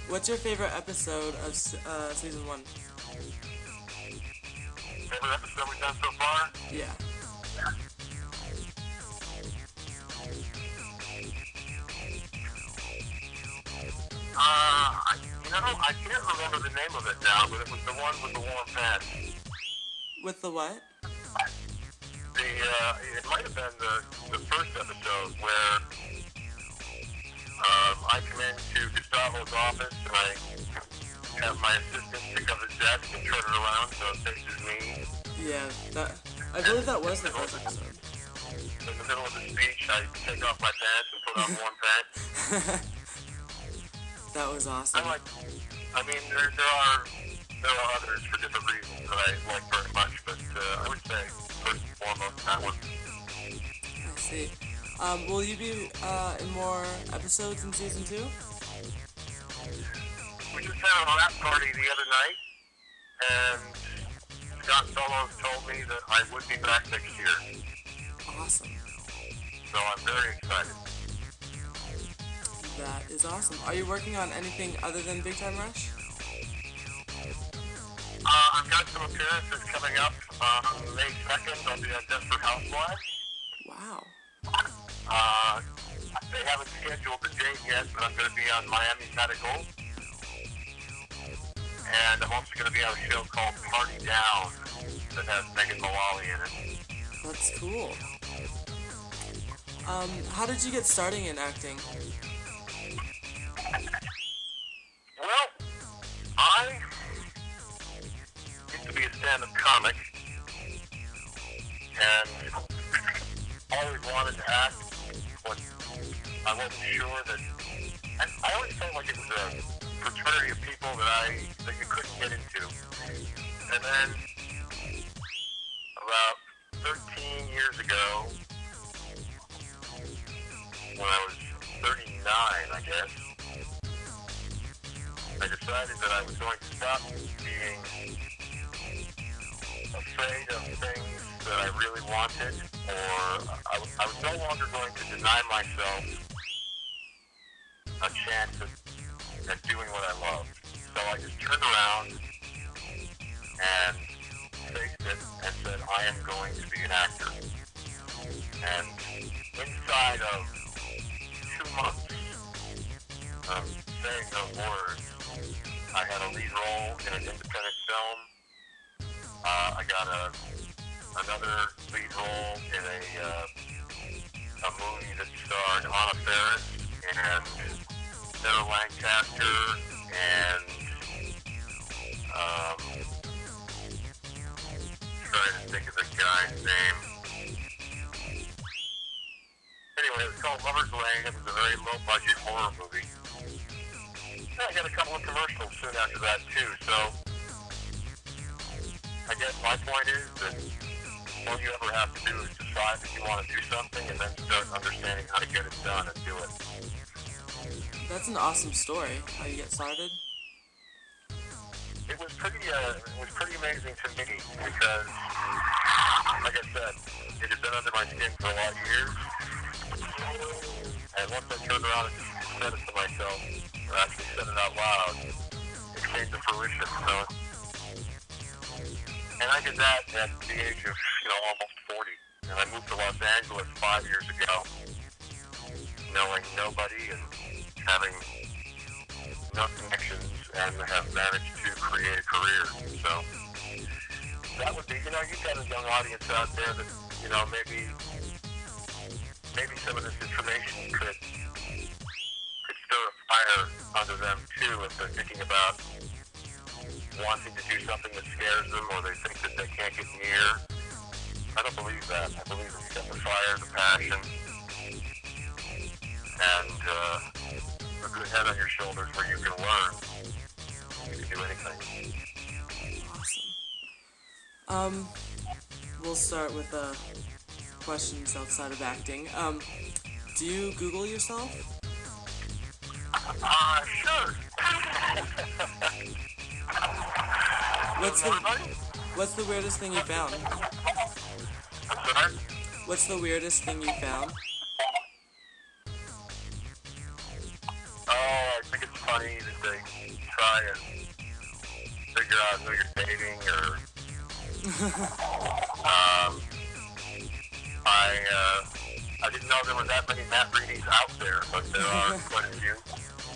What's your favorite episode of season 1? Favorite episode we've done so far? Yeah. I can't remember the name of it now, but it was the one with the warm pants. With the what? It might have been the first episode where I come into Gustavo's office and I have my assistant pick up his desk and turn it around so it faces me. Yeah, I believe that was the first episode. In the middle of the speech, I take off my pants and put on warm pants. That was awesome. There are others for different reasons that I like very much, but I would say first and foremost that one. I see. Will you be in more episodes in season 2? We just had a rap party the other night, and Scott Fellows told me that I would be back next year. Awesome. So I'm very excited. That is awesome. Are you working on anything other than Big Time Rush? I've got some appearances coming up. May 2nd, I'll be on Desperate Housewives. Wow. They haven't scheduled the date yet, but I'm going to be on Miami Medical. And I'm also going to be on a show called Party Down that has Megan Mullally in it. That's cool. How did you get started in acting? Well, I used to be a stand-up comic, and always wanted to act, but I wasn't sure that. I always felt like it was a fraternity of people that you couldn't get into. And then about 13 years ago, when I was 39, I guess, I decided that I was going to stop being afraid of things that I really wanted, or I was no longer going to deny myself a chance at doing what I loved. So I just turned around and faced it and said, I am going to be an actor. And inside of 2 months of saying those words, I had a lead role in an independent film. I got another lead role in a movie that starred Anna Faris and Sarah Lancaster and trying to think of the guy's name. Anyway, it was called Lover's Lane. It was a very low-budget horror movie. I got a couple of commercials soon after that, too, so I guess my point is that all you ever have to do is decide that you want to do something and then start understanding how to get it done and do it. That's an awesome story, how you get started. It was pretty amazing to me because, like I said, it had been under my skin for a lot of years. And once I turned around and said it to myself, or actually said it out loud, it came to fruition. So, and I did that at the age of, almost 40. And I moved to Los Angeles 5 years ago, knowing nobody and having no connections, and have managed to create a career. So that would be, you've got a young audience out there that, maybe some of this information could stir a fire under them too if they're thinking about wanting to do something that scares them or they think that they can't get near. I don't believe that. I believe that you've got the fire, the passion, and a good head on your shoulders where you can learn. You can do anything. Awesome. We'll start with questions outside of acting. Do you Google yourself? Sure. What's the weirdest thing you found? I'm sorry? What's the weirdest thing you found? I think it's funny that try and figure out who you're dating, or I didn't know there were that many Matt Reedys out there, but there are quite a few.